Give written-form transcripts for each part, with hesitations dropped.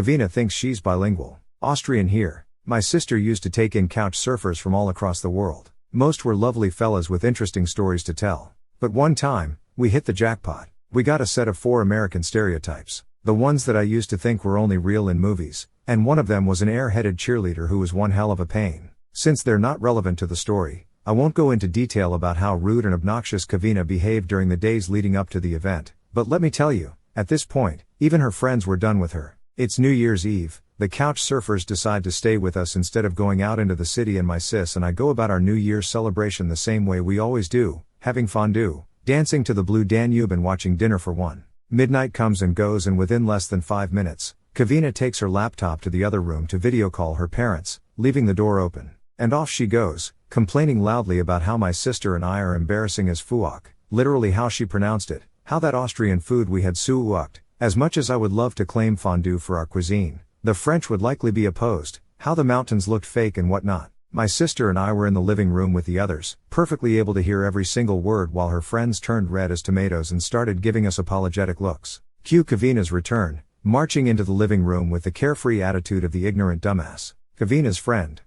Kevina thinks she's bilingual. Austrian here. My sister used to take in couch surfers from all across the world. Most were lovely fellas with interesting stories to tell. But one time, we hit the jackpot. We got a set of 4 American stereotypes. The ones that I used to think were only real in movies, and one of them was an air-headed cheerleader who was one hell of a pain. Since they're not relevant to the story, I won't go into detail about how rude and obnoxious Kevina behaved during the days leading up to the event, but let me tell you, at this point, even her friends were done with her. It's New Year's Eve, the couch surfers decide to stay with us instead of going out into the city, and my sis and I go about our New Year's celebration the same way we always do, having fondue, dancing to the Blue Danube and watching Dinner for One. Midnight comes and goes, and within less than 5 minutes, Kevina takes her laptop to the other room to video call her parents, leaving the door open. And off she goes, complaining loudly about how my sister and I are embarrassing as fuck, literally how she pronounced it, how that Austrian food we had suukt. As much as I would love to claim fondue for our cuisine, the French would likely be opposed, how the mountains looked fake and whatnot. My sister and I were in the living room with the others, perfectly able to hear every single word, while her friends turned red as tomatoes and started giving us apologetic looks. Cue Kevina's return, marching into the living room with the carefree attitude of the ignorant dumbass. Kevina's friend.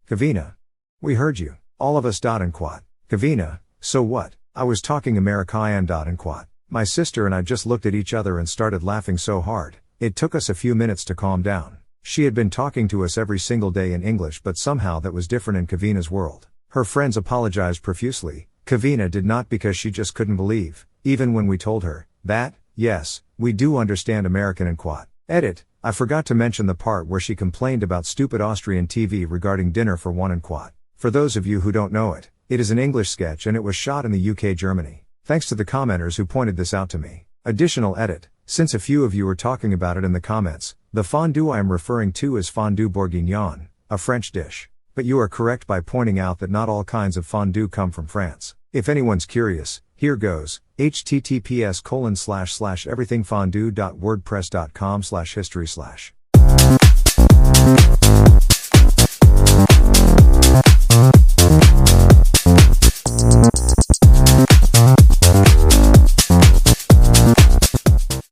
Kevina. We heard you. All of us. And quat. Kevina, so what? I was talking American. And quat. My sister and I just looked at each other and started laughing so hard, it took us a few minutes to calm down. She had been talking to us every single day in English, but somehow that was different in Kevina's world. Her friends apologized profusely. Kevina did not, because she just couldn't believe, even when we told her, that, yes, we do understand American and quat. Edit, I forgot to mention the part where she complained about stupid Austrian TV regarding Dinner for One and quat. For those of you who don't know it, it is an English sketch and it was shot in the UK, Germany. Thanks to the commenters who pointed this out to me. Additional edit, since a few of you were talking about it in the comments, the fondue I am referring to is fondue bourguignon, a French dish. But you are correct by pointing out that not all kinds of fondue come from France. If anyone's curious, here goes, https://everythingfondue.wordpress.com/history/